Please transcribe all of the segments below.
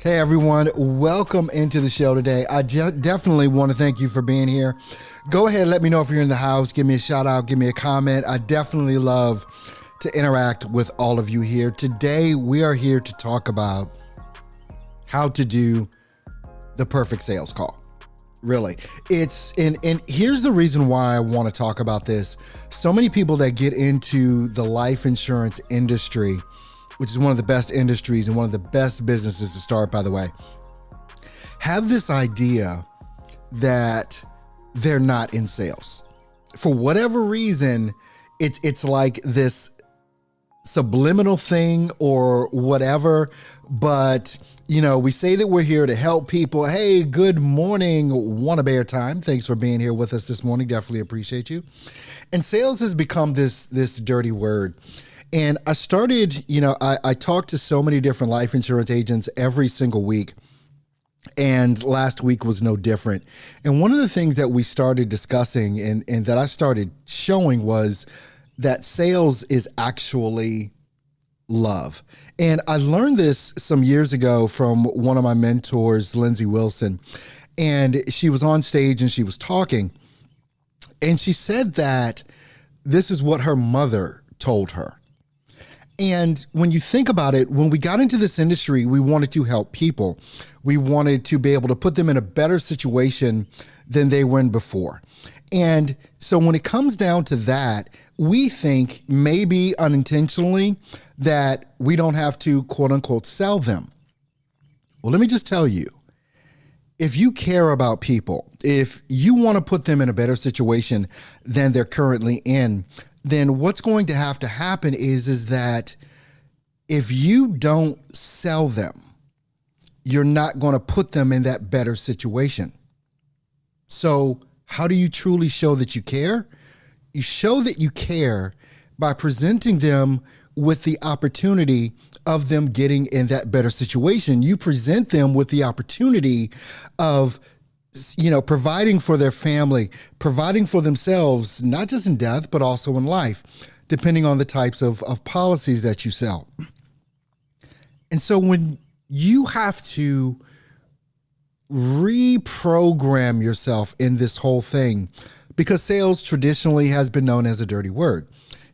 Hey everyone, welcome into the show today. I definitely want to thank you for being here. Go ahead and let me know if you're in the house. Give me a shout out, give me a comment. I definitely love to interact with all of you here. Today, we are here to talk about how to do the perfect sales call. Really, and here's the reason why I want to talk about this. So many people that get into the life insurance industry, which is one of the best industries and one of the best businesses to start, by the way, have this idea that they're not in sales. For whatever reason, it's like this subliminal thing or whatever, but we say that we're here to help people. Hey, good morning, Wanna Bear time. Thanks for being here with us this morning. Definitely appreciate you. And sales has become this dirty word. And I started, I talk to so many different life insurance agents every single week. And last week was no different. And one of the things that we started discussing and that I started showing was that sales is actually love. And I learned this some years ago from one of my mentors, Lindsay Wilson. And she was on stage and she was talking. And she said that this is what her mother told her. And when you think about it, when we got into this industry, we wanted to help people. We wanted to be able to put them in a better situation than they were in before. And so when it comes down to that, we think maybe unintentionally that we don't have to quote unquote sell them. Well, let me just tell you, if you care about people, if you want to put them in a better situation than they're currently in, then what's going to happen is that if you don't sell them, you're not going to put them in that better situation. So how do you truly show that you care? You show that you care by presenting them with the opportunity of them getting in that better situation. You present them with the opportunity of providing for their family, providing for themselves, not just in death, but also in life, depending on the types of policies that you sell. And so when you have to reprogram yourself in this whole thing, because sales traditionally has been known as a dirty word.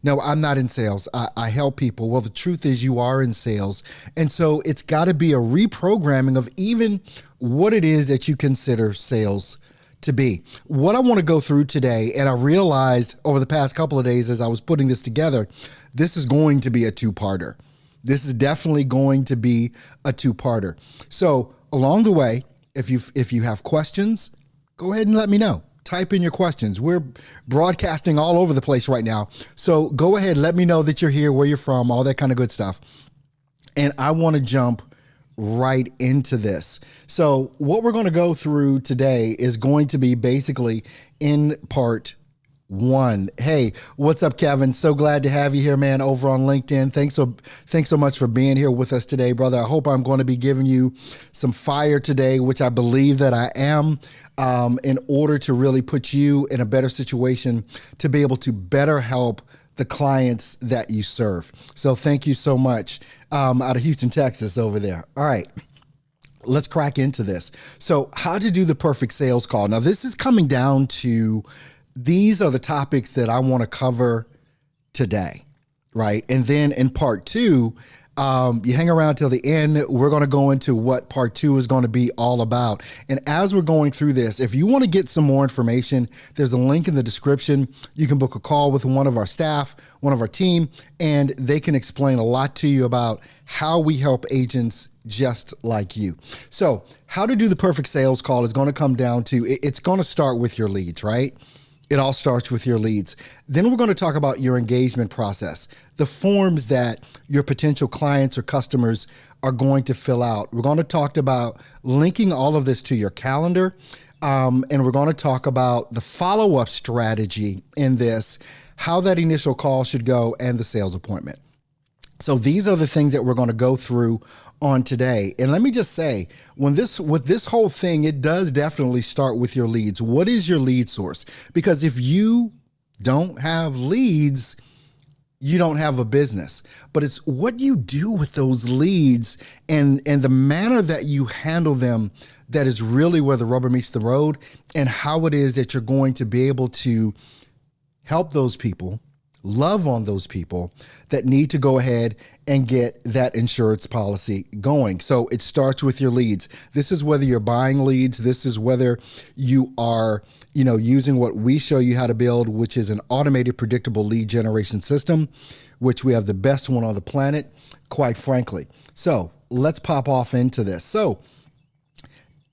No, I'm not in sales. I help people. Well, the truth is you are in sales. And so it's got to be a reprogramming of even what it is that you consider sales to be. What I want to go through today, and I realized over the past couple of days as I was putting this together, this is going to be a two-parter. This is definitely going to be a two-parter. So along the way, if you have questions, go ahead and let me know. type in your questions. We're broadcasting all over the place right now. So go ahead, let me know that you're here, where you're from, all that kind of good stuff. And I want to jump right into this. So what we're going to go through today is going to be basically in part one. Hey, what's up, Kevin? So glad to have you here, man, over on LinkedIn. Thanks so much for being here with us today, brother. I hope I'm going to be giving you some fire today, which I believe that I am, in order to really put you in a better situation to be able to better help the clients that you serve. So thank you so much, out of Houston, Texas over there. All right. Let's crack into this. So how to do the perfect sales call. Now, this is coming down to, these are the topics that I want to cover today, right? And then in part two, you hang around till the end. We're going to go into what part two is going to be all about. And as we're going through this, if you want to get some more information, there's a link in the description. You can book a call with one of our staff, one of our team, and they can explain a lot to you about how we help agents just like you. So how to do the perfect sales call is going to come down to, it's going to start with your leads, right? It all starts with your leads. Then we're going to talk about your engagement process, the forms that your potential clients or customers are going to fill out. We're going to talk about linking all of this to your calendar. And we're going to talk about the follow-up strategy in this, how that initial call should go, and the sales appointment. So these are the things that we're going to go through on today. And let me just say, with this whole thing, it does definitely start with your leads. What is your lead source? Because if you don't have leads, you don't have a business. But it's what you do with those leads and the manner that you handle them that is really where the rubber meets the road, and how it is that you're going to be able to help those people, love on those people that need to go ahead and get that insurance policy going. So it starts with your leads. This is whether you're buying leads. This is whether you are, using what we show you how to build, which is an automated, predictable lead generation system, which we have the best one on the planet, quite frankly. So let's pop off into this. So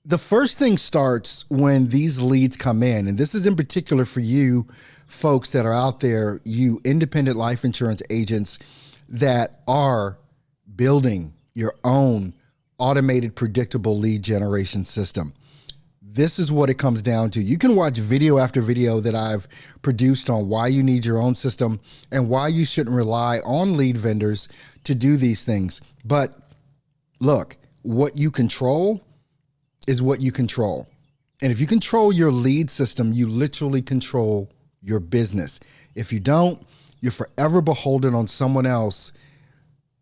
the first thing starts when these leads come in, and this is in particular for you folks that are out there, you independent life insurance agents that are building your own automated, predictable lead generation system. This is what it comes down to. You can watch video after video that I've produced on why you need your own system and why you shouldn't rely on lead vendors to do these things. But look, what you control is what you control. And if you control your lead system, you literally control your business. If you don't, you're forever beholden on someone else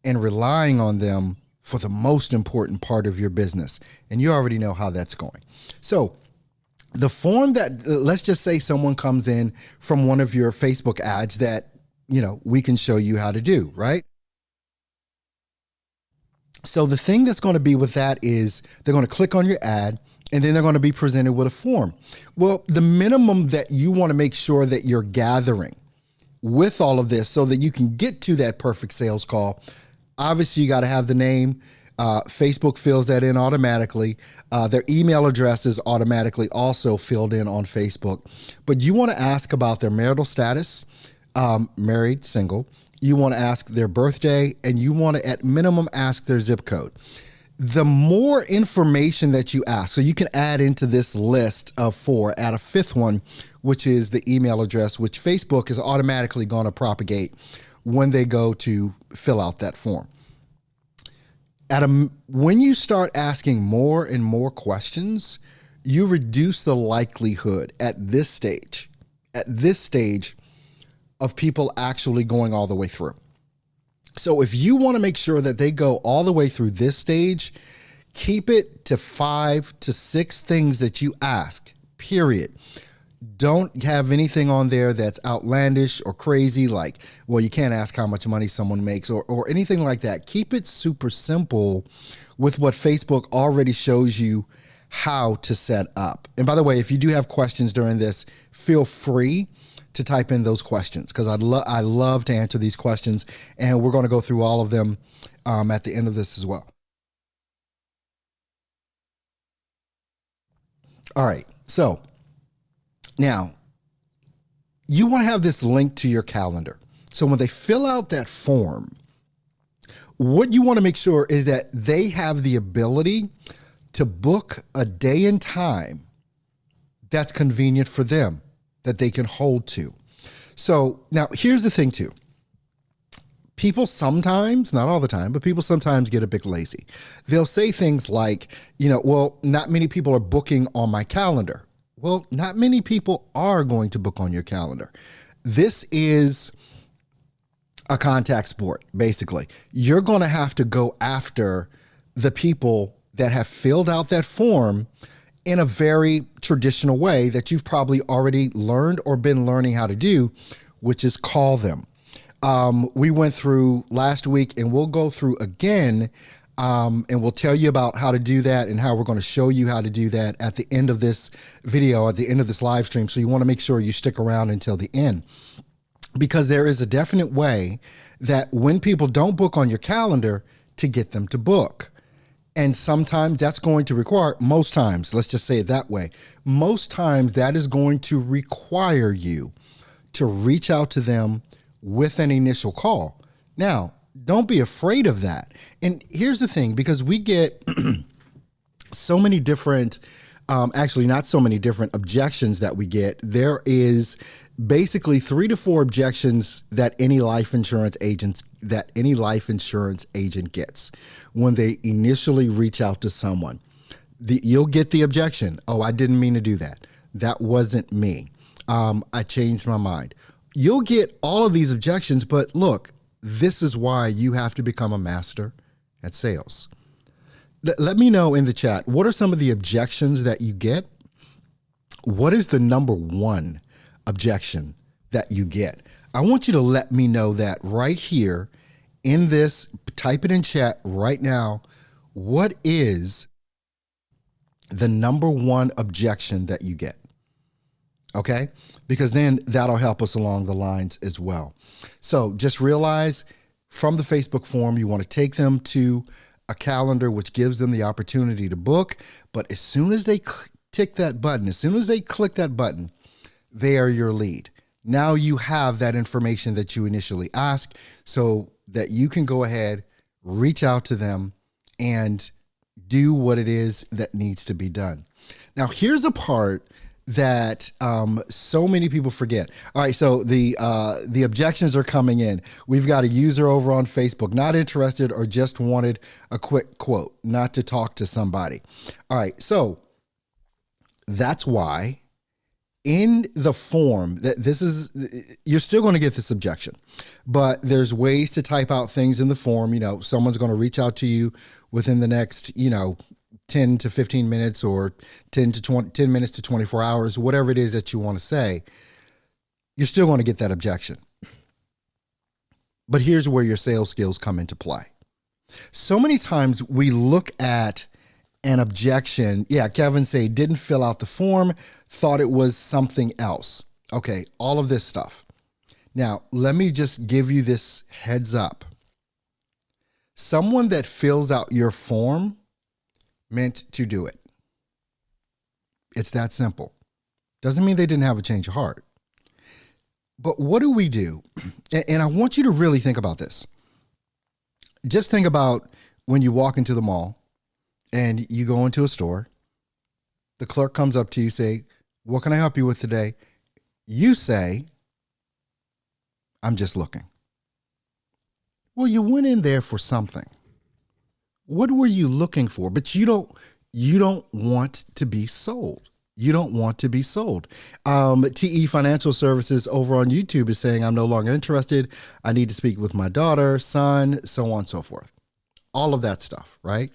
and relying on them for the most important part of your business. And you already know how that's going. So the form that, let's just say someone comes in from one of your Facebook ads that, we can show you how to do, right? So the thing that's going to be with that is they're going to click on your ad, and then they're going to be presented with a form. Well, the minimum that you want to make sure that you're gathering with all of this so that you can get to that perfect sales call, obviously you got to have the name. Facebook fills that in automatically. Their email address is automatically also filled in on Facebook. But you want to ask about their marital status, married, single. You want to ask their birthday, and you want to, at minimum, ask their zip code. The more information that you ask, so you can add into this list of 4, add a 5th one, which is the email address, which Facebook is automatically going to propagate when they go to fill out that form. When you start asking more and more questions, you reduce the likelihood at this stage of people actually going all the way through. So if you want to make sure that they go all the way through this stage, keep it to 5 to 6 things that you ask, period. Don't have anything on there that's outlandish or crazy, like, well, you can't ask how much money someone makes or anything like that. Keep it super simple with what Facebook already shows you how to set up. And by the way, if you do have questions during this, feel free to type in those questions, because I love to answer these questions, and we're going to go through all of them at the end of this as well. All right, so Now, you want to have this link to your calendar. So when they fill out that form, what you want to make sure is that they have the ability to book a day and time that's convenient for them, that they can hold to. So now here's the thing too. People sometimes, not all the time, but people sometimes get a bit lazy. They'll say things like, well, not many people are booking on my calendar. Well, not many people are going to book on your calendar. This is a contact sport, basically. You're going to have to go after the people that have filled out that form in a very traditional way that you've probably already learned or been learning how to do, which is call them. We went through last week and we'll go through again, and we'll tell you about how to do that and how we're going to show you how to do that at the end of this video, at the end of this live stream. So you want to make sure you stick around until the end, because there is a definite way that when people don't book on your calendar, to get them to book. And sometimes that's going to require, most times, let's just say it that way, most times that is going to require you to reach out to them with an initial call. Now, don't be afraid of that. And here's the thing, because we get so many different, actually not so many different objections that we get. There is basically 3 to 4 objections that any life insurance agent gets when they initially reach out to someone. You'll get the objection. Oh, I didn't mean to do that. That wasn't me. I changed my mind. You'll get all of these objections, but look, this is why you have to become a master at sales. Let me know in the chat, what are some of the objections that you get? What is the number one objection that you get? I want you to let me know that right here in this, type it in chat right now. What is the number one objection that you get? Okay, because then that'll help us along the lines as well. So just realize from the Facebook form, you want to take them to a calendar, which gives them the opportunity to book. But as soon as they tick that button, as soon as they click that button, they are your lead. Now you have that information that you initially asked, so that you can go ahead, reach out to them, and do what it is that needs to be done. Now, here's a part that so many people forget. All right, so the objections are coming in. We've got a user over on Facebook, not interested or just wanted a quick quote, not to talk to somebody. All right, so that's why in the form that you're still going to get this objection, but there's ways to type out things in the form. Someone's going to reach out to you within the next, 10 to 15 minutes or 10 minutes to 24 hours, whatever it is that you want to say, you're still going to get that objection. But here's where your sales skills come into play. So many times we look at an objection. Yeah, Kevin say didn't fill out the form, thought it was something else. Okay, all of this stuff. Now, let me just give you this heads up. Someone that fills out your form meant to do it. It's that simple. Doesn't mean they didn't have a change of heart. But what do we do? And I want you to really think about this. Just think about when you walk into the mall and you go into a store. The clerk comes up to you, say, "What can I help you with today?" You say, "I'm just looking." Well, you went in there for something. What were you looking for? But you don't want to be sold. You don't want to be sold. TE Financial Services over on YouTube is saying, "I'm no longer interested. I need to speak with my daughter, son," so on and so forth. All of that stuff, right?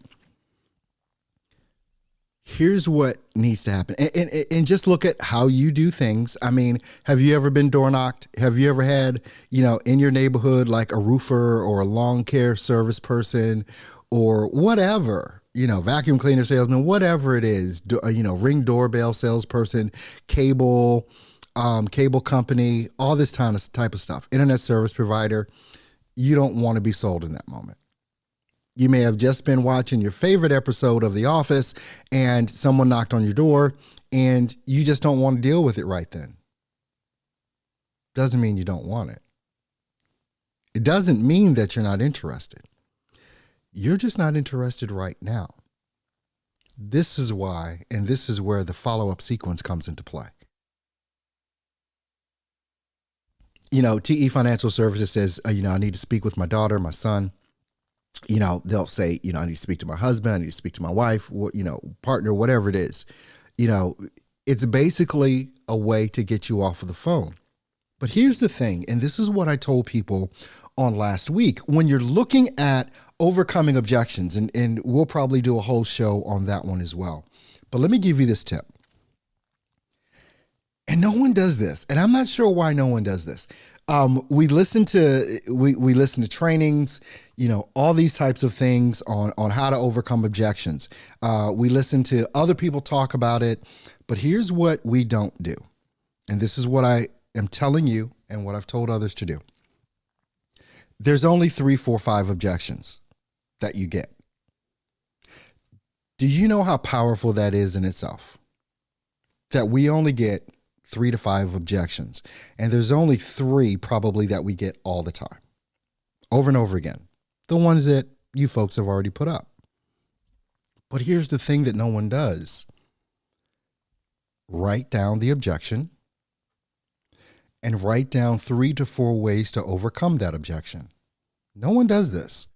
Here's what needs to happen. And just look at how you do things. I mean, have you ever been door knocked? Have you ever had, in your neighborhood, like a roofer or a lawn care service person or whatever, vacuum cleaner salesman, whatever it is, Ring doorbell salesperson, cable company, all this type of stuff, internet service provider. You don't want to be sold in that moment. You may have just been watching your favorite episode of The Office and someone knocked on your door and you just don't want to deal with it right then. Doesn't mean you don't want it. It doesn't mean that you're not interested. You're just not interested right now. This is why, and this is where the follow-up sequence comes into play. TE Financial Services says, I need to speak with my daughter, my son. They'll say, I need to speak to my husband. I need to speak to my wife, partner, whatever it is. It's basically a way to get you off of the phone. But here's the thing, and this is what I told people on last week. When you're looking at overcoming objections, and we'll probably do a whole show on that one as well. But let me give you this tip. And no one does this. And I'm not sure why no one does this. We listen to trainings, all these types of things on how to overcome objections. We listen to other people talk about it, but here's what we don't do. And this is what I am telling you and what I've told others to do. There's only 3, 4, 5 objections that you get. Do you know how powerful that is in itself? That we only get 3 to 5 objections. And there's only 3 probably that we get all the time, over and over again. The ones that you folks have already put up. But here's the thing that no one does. Write down the objection and write down 3 to 4 ways to overcome that objection. No one does this.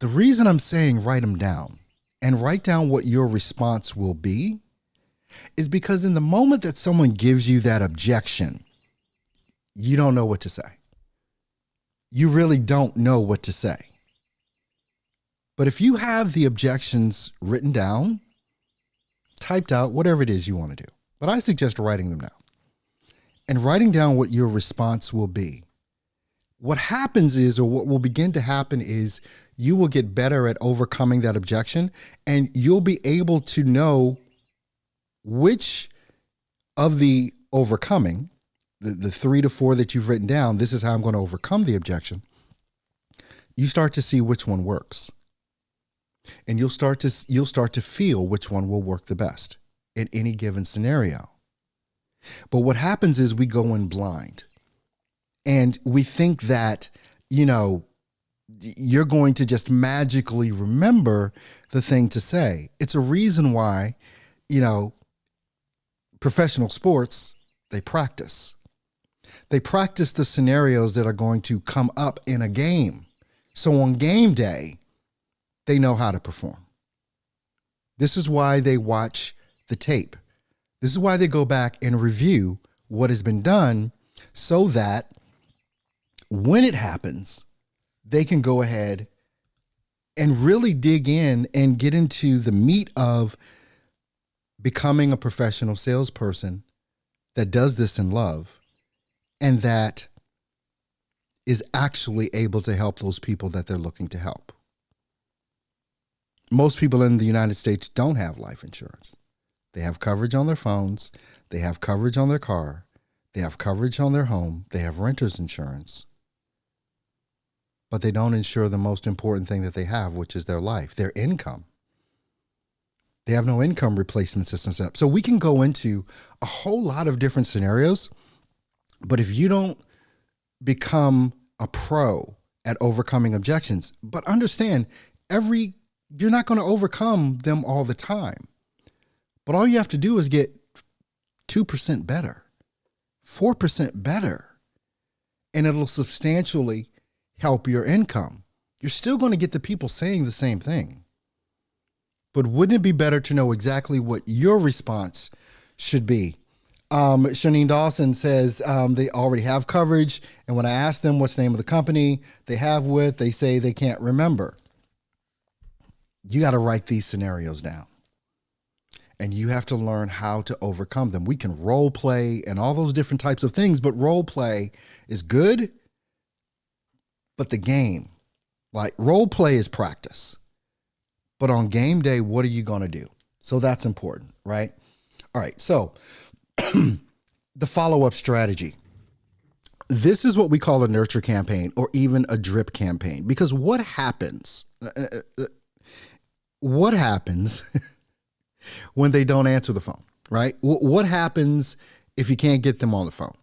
The reason I'm saying write them down and write down what your response will be is because in the moment that someone gives you that objection, you don't know what to say. You really don't know what to say. But if you have the objections written down, typed out, whatever it is you want to do, but I suggest writing them down and writing down what your response will be. What happens is, or what will begin to happen is, you will get better at overcoming that objection and you'll be able to know which of the overcoming, the 3 to 4 that you've written down, this is how I'm going to overcome the objection. You start to see which one works. And you'll start to feel which one will work the best in any given scenario. But what happens is we go in blind and we think that, you're going to just magically remember the thing to say. It's a reason why, professional sports, they practice. They practice the scenarios that are going to come up in a game. So on game day, they know how to perform. This is why they watch the tape. This is why they go back and review what has been done so that when it happens, they can go ahead and really dig in and get into the meat of becoming a professional salesperson that does this in love and that is actually able to help those people that they're looking to help. Most people in the United States don't have life insurance. They have coverage on their phones. They have coverage on their car. They have coverage on their home. They have renter's insurance. But they don't insure the most important thing that they have, which is their life, their income. They have no income replacement system set up. So we can go into a whole lot of different scenarios, but if you don't become a pro at overcoming objections, but understand you're not going to overcome them all the time. But all you have to do is get 2% better, 4% better, and it'll substantially help your income. You're still going to get the people saying the same thing. But wouldn't it be better to know exactly what your response should be? Shanine Dawson says they already have coverage. And when I ask them what's the name of the company they have with, they say they can't remember. You got to write these scenarios down. And you have to learn how to overcome them. We can role play and all those different types of things, but role play is good. But the game, like role play is practice. But on game day, what are you going to do? So that's important, right? All right. So the follow-up strategy. This is what we call a nurture campaign or even a drip campaign. Because what happens? What happens when they don't answer the phone, right? What happens if you can't get them on the phone?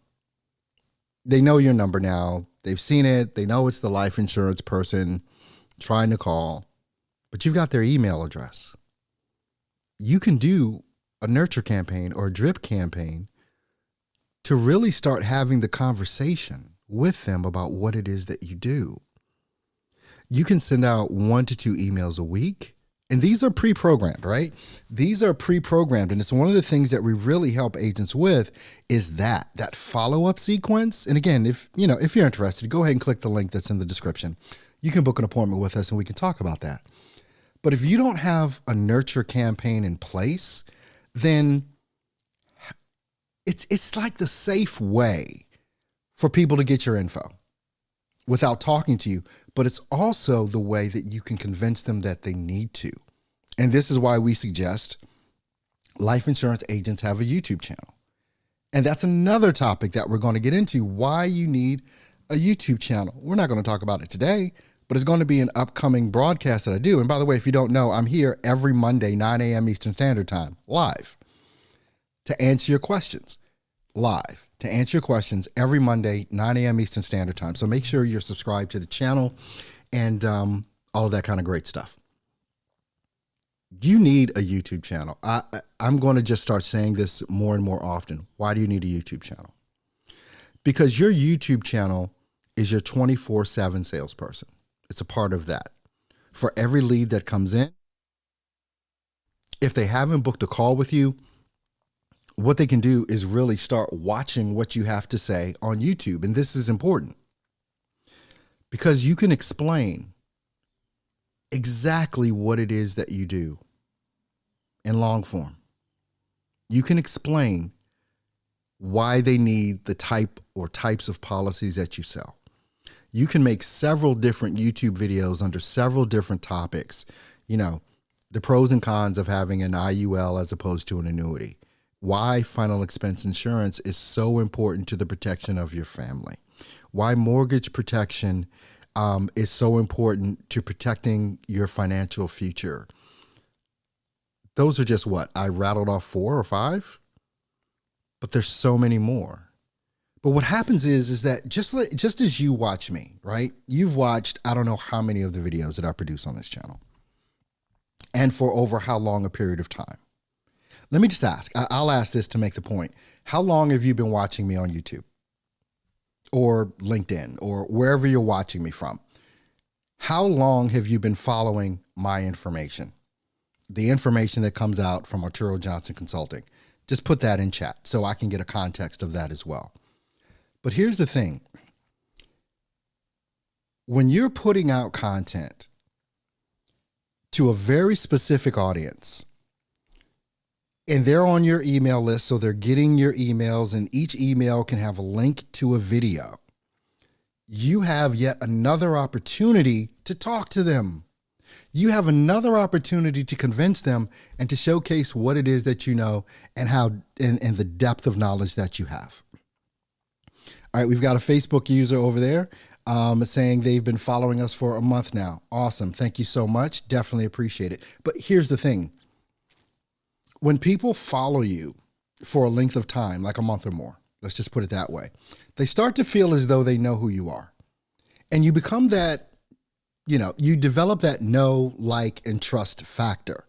They know your number now. They've seen it. They know it's the life insurance person trying to call, but you've got their email address. You can do a nurture campaign or a drip campaign to really start having the conversation with them about what it is that you do. You can send out 1 to 2 emails a week. And these are pre-programmed, right? These are pre-programmed. And it's one of the things that we really help agents with is that follow-up sequence. And again, if you're interested, go ahead and click the link that's in the description. You can book an appointment with us and we can talk about that. But if you don't have a nurture campaign in place, then it's like the safe way for people to get your info without talking to you, but it's also the way that you can convince them that they need to. And this is why we suggest life insurance agents have a YouTube channel. And that's another topic that we're going to get into, why you need a YouTube channel. We're not going to talk about it today, but it's going to be an upcoming broadcast that I do. And by the way, if you don't know, I'm here every Monday, 9 a.m. Eastern Standard Time, live, to answer your questions. Live to answer your questions every Monday, 9 a.m. Eastern Standard Time. So make sure you're subscribed to the channel and all of that kind of great stuff. You need a YouTube channel. I'm going to just start saying this more and more often. Why do you need a YouTube channel? Because your YouTube channel is your 24/7 salesperson. It's a part of that. For every lead that comes in, if they haven't booked a call with you, what they can do is really start watching what you have to say on YouTube. And this is important because you can explain exactly what it is that you do in long form. You can explain why they need the type or types of policies that you sell. You can make several different YouTube videos under several different topics. The pros and cons of having an IUL as opposed to an annuity. Why final expense insurance is so important to the protection of your family. Why mortgage protection is so important to protecting your financial future. Those are just what? I rattled off 4 or 5, but there's so many more. But what happens is that just as you watch me, right? You've watched, I don't know how many of the videos that I produce on this channel and for over how long a period of time. Let me just ask, I'll ask this to make the point. How long have you been watching me on YouTube or LinkedIn or wherever you're watching me from? How long have you been following my information? The information that comes out from Arturo Johnson Consulting. Just put that in chat so I can get a context of that as well. But here's the thing. When you're putting out content to a very specific audience, and they're on your email list, so they're getting your emails, and each email can have a link to a video. You have yet another opportunity to talk to them. You have another opportunity to convince them and to showcase what it is that you know and how and the depth of knowledge that you have. All right, we've got a Facebook user over there saying they've been following us for a month now. Awesome. Thank you so much. Definitely appreciate it. But here's the thing. When people follow you for a length of time, like a month or more, let's just put it that way, they start to feel as though they know who you are. And you become that, you develop that know, like, and trust factor.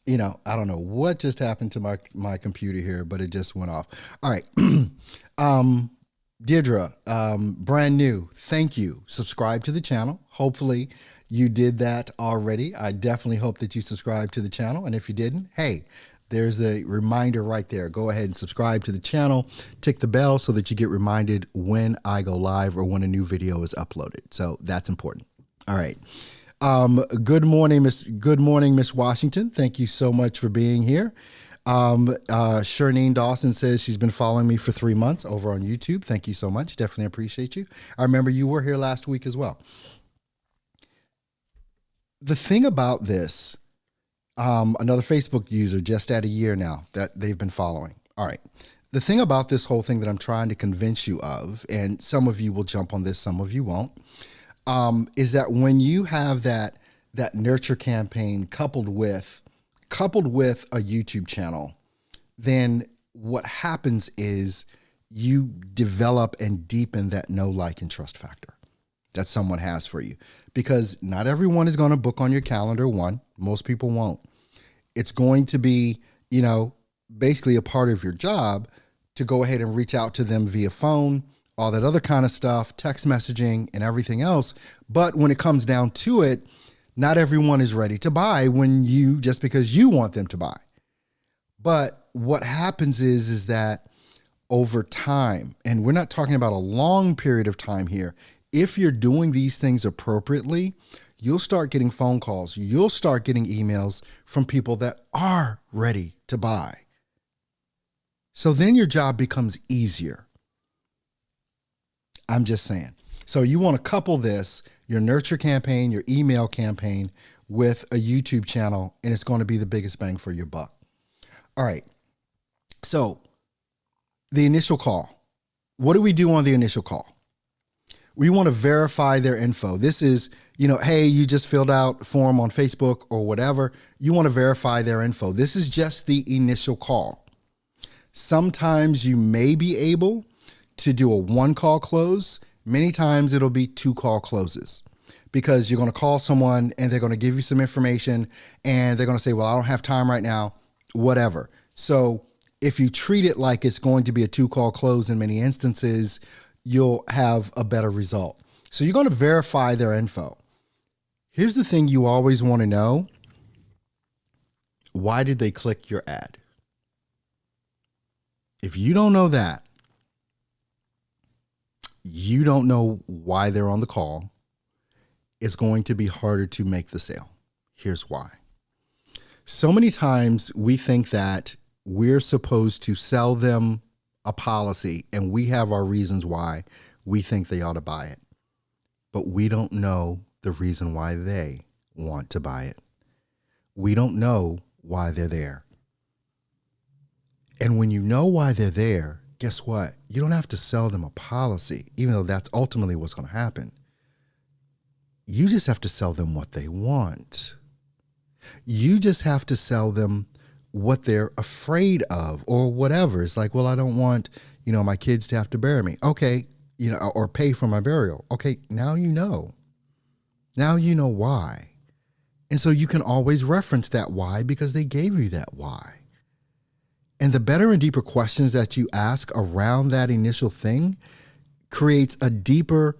I don't know what just happened to my computer here, but it just went off. All right. Deirdre, brand new. Thank you. Subscribe to the channel. Hopefully you did that already. I definitely hope that you subscribe to the channel. And if you didn't, hey, there's a reminder right there. Go ahead and subscribe to the channel. Tick the bell so that you get reminded when I go live or when a new video is uploaded. So that's important. All right. Good morning, Miss Washington. Thank you so much for being here. Shernine Dawson says she's been following me for 3 months over on YouTube. Thank you so much. Definitely appreciate you. I remember you were here last week as well. The thing about this, another Facebook user just at a year now that they've been following. All right. the thing about this whole thing that I'm trying to convince you of, and some of you will jump on this, some of you won't, is that when you have that nurture campaign coupled with a YouTube channel, then what happens is you develop and deepen that know, like, and trust factor that someone has for you. Because not everyone is going to book on your calendar. One, most people won't. It's going to be, basically a part of your job to go ahead and reach out to them via phone, all that other kind of stuff, text messaging and everything else. But when it comes down to it, not everyone is ready to buy just because you want them to buy. But what happens is that over time, and we're not talking about a long period of time here, if you're doing these things appropriately, you'll start getting phone calls. You'll start getting emails from people that are ready to buy. So then your job becomes easier. I'm just saying. So you want to couple this, your nurture campaign, your email campaign, with a YouTube channel, and it's going to be the biggest bang for your buck. All right. So the initial call. What do we do on the initial call? We want to verify their info. This is, hey, you just filled out a form on Facebook or whatever. You want to verify their info. This is just the initial call. Sometimes you may be able to do a 1-call close. Many times it'll be 2-call closes, because you're going to call someone and they're going to give you some information and they're going to say, well, I don't have time right now, whatever. So if you treat it like it's going to be a 2-call close in many instances, you'll have a better result. So you're going to verify their info. Here's the thing you always want to know. Why did they click your ad? If you don't know that, you don't know why they're on the call, it's going to be harder to make the sale. Here's why. So many times we think that we're supposed to sell them a policy and we have our reasons why we think they ought to buy it, but we don't know the reason why they want to buy it. We don't know why they're there. And when you know why they're there, guess what? You don't have to sell them a policy, even though that's ultimately what's going to happen. You just have to sell them what they want. You just have to sell them what they're afraid of or whatever. It's like, well, I don't want, my kids to have to bury me. Okay, or pay for my burial. Okay, now you know. Now you know why. And so you can always reference that why, because they gave you that why. And the better and deeper questions that you ask around that initial thing creates a deeper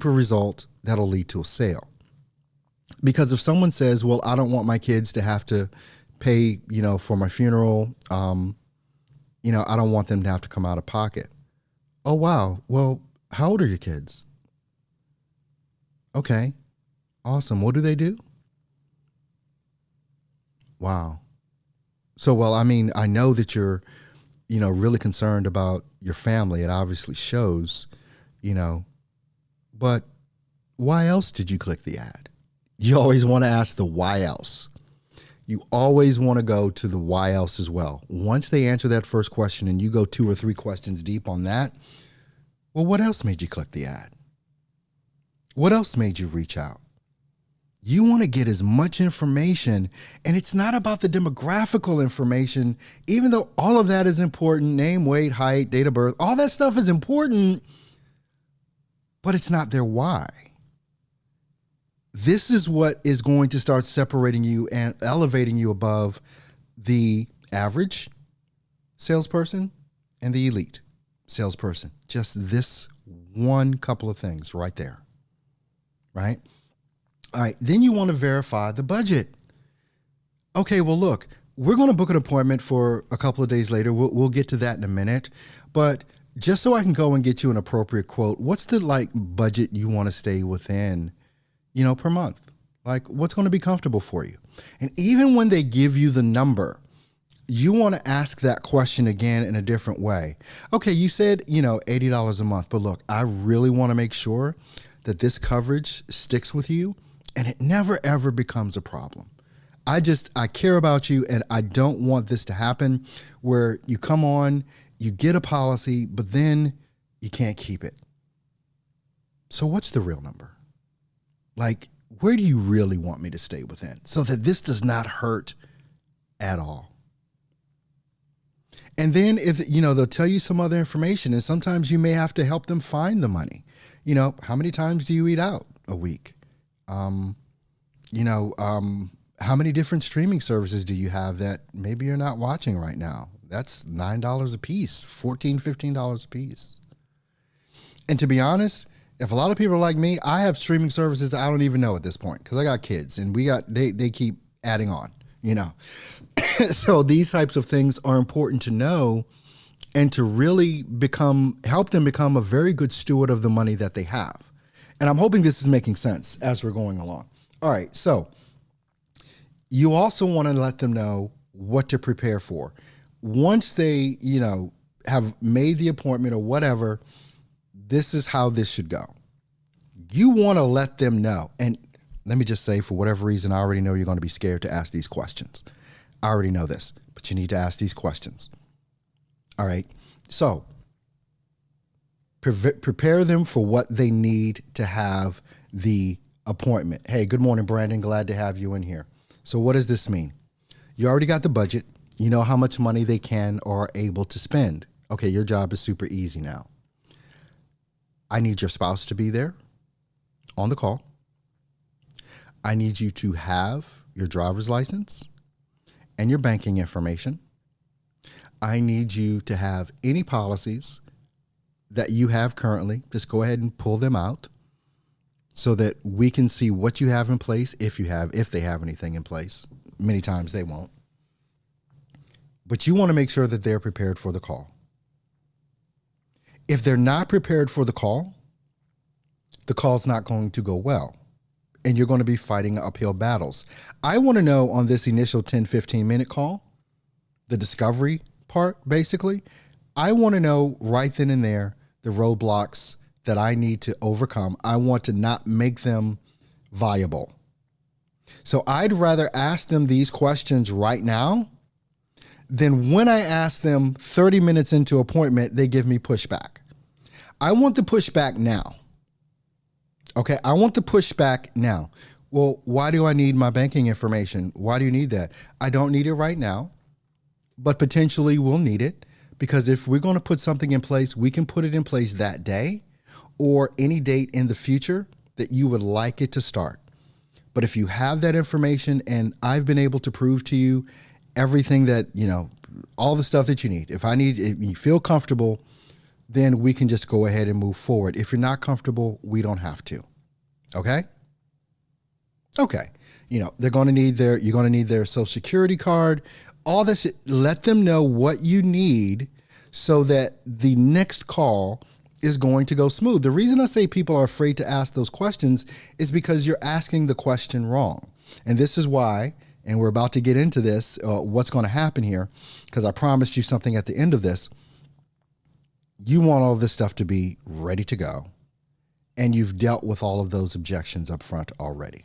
result that'll lead to a sale. Because if someone says, well, I don't want my kids to have to pay, for my funeral, I don't want them to have to come out of pocket. Oh, wow. Well, how old are your kids? Okay. Awesome. What do they do? Wow. So, well, I know that you're, really concerned about your family. It obviously shows, but why else did you click the ad? You always want to ask the why else. You always want to go to the why else as well. Once they answer that first question and you go 2 or 3 questions deep on that, well, what else made you click the ad? What else made you reach out? You want to get as much information, and it's not about the demographical information, even though all of that is important. Name, weight, height, date of birth, all that stuff is important, but it's not their why. This is what is going to start separating you and elevating you above the average salesperson and the elite salesperson. Just this one couple of things right there, right? All right, then you want to verify the budget. Okay, well, look, we're going to book an appointment for a couple of days later. We'll get to that in a minute. But just so I can go and get you an appropriate quote, what's the budget you want to stay within, per month? What's going to be comfortable for you? And even when they give you the number, you want to ask that question again in a different way. Okay, you said, $80 a month, but look, I really want to make sure that this coverage sticks with you and it never, ever becomes a problem. I care about you, and I don't want this to happen where you come on, you get a policy, but then you can't keep it. So what's the real number? Like, where do you really want me to stay within so that this does not hurt at all? And then if, they'll tell you some other information, and sometimes you may have to help them find the money. How many times do you eat out a week? How many different streaming services do you have that maybe you're not watching right now? That's $9 a piece, $14, $15 a piece. And to be honest, if a lot of people are like me, I have streaming services I don't even know at this point because I got kids and they keep adding on, So these types of things are important to know and to really help them become a very good steward of the money that they have. And I'm hoping this is making sense as we're going along. All right. So you also want to let them know what to prepare for. Once they, have made the appointment or whatever, this is how this should go. You want to let them know. And let me just say, for whatever reason, I already know you're going to be scared to ask these questions. I already know this, but you need to ask these questions. All right. So prepare them for what they need to have the appointment. Hey, good morning, Brandon. Glad to have you in here. So what does this mean? You already got the budget. You know how much money they can or are able to spend. Okay, your job is super easy now. I need your spouse to be there on the call. I need you to have your driver's license and your banking information. I need you to have any policies that you have currently. Just go ahead and pull them out so that we can see what you have in place, if they have anything in place. Many times they won't. But you want to make sure that they're prepared for the call. If they're not prepared for the call's not going to go well. And you're going to be fighting uphill battles. I want to know on this initial 10, 15-minute call, the discovery part, basically, I want to know right then and there the roadblocks that I need to overcome. I want to not make them viable. So I'd rather ask them these questions right now than when I ask them 30 minutes into appointment, they give me pushback. I want the pushback now. Okay, I want the pushback now. Well, why do I need my banking information? Why do you need that? I don't need it right now, but potentially we'll need it because if we're going to put something in place, we can put it in place that day or any date in the future that you would like it to start. But if you have that information and I've been able to prove to you everything that, all the stuff that you need, if you feel comfortable, then we can just go ahead and move forward. If you're not comfortable, we don't have to. Okay? Okay. You're going to need their social security card, all this. Let them know what you need so that the next call is going to go smooth. The reason I say people are afraid to ask those questions is because you're asking the question wrong. And this is why, and we're about to get into this, what's going to happen here, because I promised you something at the end of this. You want all this stuff to be ready to go, and you've dealt with all of those objections up front already.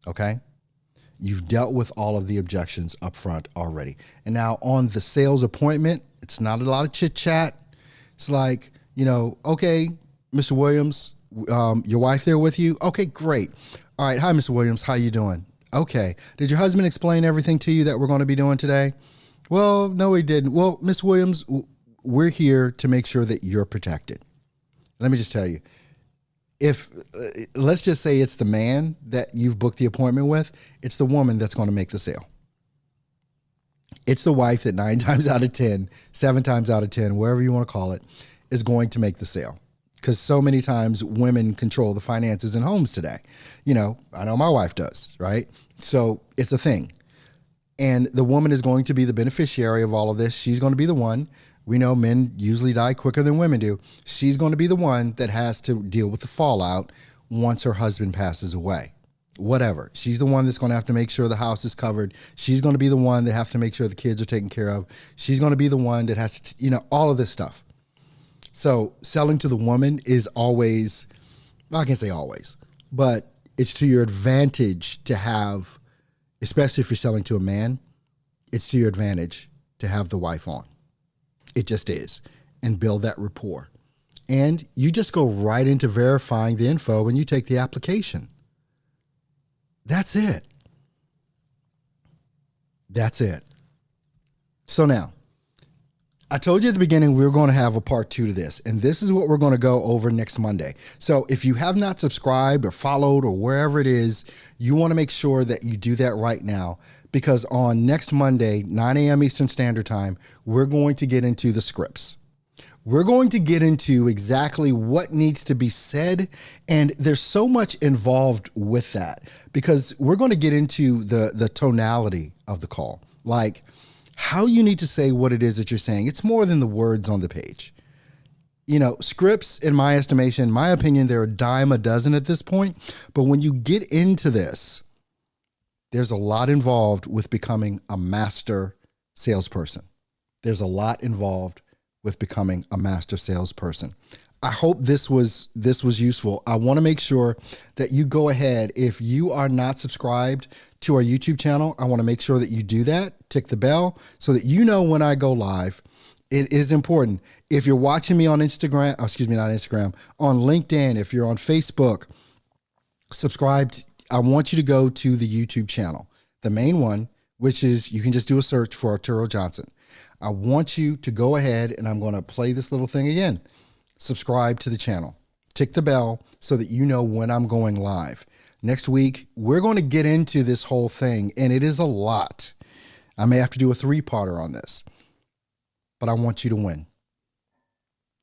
Okay? You've dealt with all of the objections up front already. And now on the sales appointment, it's not a lot of chit chat. It's like, okay, Mr. Williams, your wife there with you? Okay, great. All right. Hi, Mr. Williams. How you doing? Okay. Did your husband explain everything to you that we're going to be doing today? Well, no, he didn't. Well, Miss Williams, we're here to make sure that you're protected. Let me just tell you, if let's just say it's the man that you've booked the appointment with, it's the woman that's going to make the sale. It's the wife that 9 times out of 10, 7 times out of 10, wherever you want to call it, is going to make the sale. Because so many times women control the finances in homes today. I know my wife does, right? So it's a thing. And the woman is going to be the beneficiary of all of this. She's going to be the one. We know men usually die quicker than women do. She's going to be the one that has to deal with the fallout once her husband passes away. Whatever. She's the one that's going to have to make sure the house is covered. She's going to be the one that has to make sure the kids are taken care of. She's going to be the one that has to, all of this stuff. So selling to the woman is always, I can't say always, but it's to your advantage to have especially if you're selling to a man, it's to your advantage to have the wife on. It just is. And build that rapport. And you just go right into verifying the info when you take the application. That's it. That's it. So now, I told you at the beginning we were going to have a part 2 to this, and this is what we're going to go over next Monday. So if you have not subscribed or followed or wherever it is, you want to make sure that you do that right now, because on next Monday, 9 a.m. Eastern Standard Time, we're going to get into the scripts. We're going to get into exactly what needs to be said, and there's so much involved with that, because we're going to get into the tonality of the call, like how you need to say what it is that you're saying. It's more than the words on the page. You know, scripts, in my estimation, my opinion, they're a dime a dozen at this point. But when you get into this, there's a lot involved with becoming a master salesperson. There's a lot involved with becoming a master salesperson. I hope this was useful. I want to make sure that you go ahead. If you are not subscribed to our YouTube channel, I want to make sure that you do that. Tick the bell so that you know when I go live. It is important. If you're watching me on Instagram, on LinkedIn, if you're on Facebook, subscribe. I want you to go to the YouTube channel, the main one, which is, you can just do a search for Arturo Johnson. I want you to go ahead, and I'm going to play this little thing again. Subscribe to the channel. Tick the bell so that you know when I'm going live. Next week, we're going to get into this whole thing, and it is a lot. I may have to do a 3-parter on this, but I want you to win.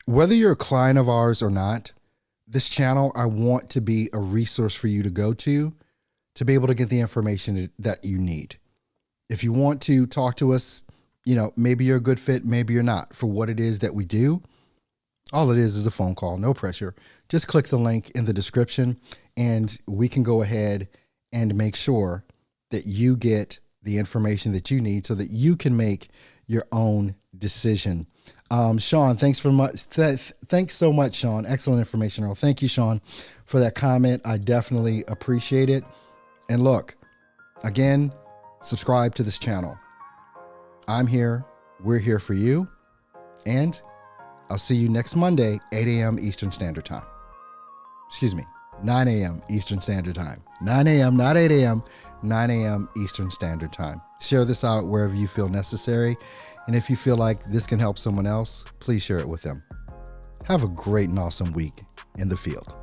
Whether you're a client of ours or not, this channel, I want to be a resource for you to go to be able to get the information that you need. If you want to talk to us, you know, maybe you're a good fit, maybe you're not, for what it is that we do. All it is a phone call, no pressure. Just click the link in the description, and we can go ahead and make sure that you get the information that you need so that you can make your own decision. Sean, thanks so much, Sean. Excellent information, Earl. Thank you, Sean, for that comment. I definitely appreciate it. And look, again, subscribe to this channel. I'm here. We're here for you. And I'll see you next Monday, 8 a.m. Eastern Standard Time. Excuse me, 9 a.m. Eastern Standard Time. 9 a.m., not 8 a.m., 9 a.m. Eastern Standard Time. Share this out wherever you feel necessary. And if you feel like this can help someone else, please share it with them. Have a great and awesome week in the field.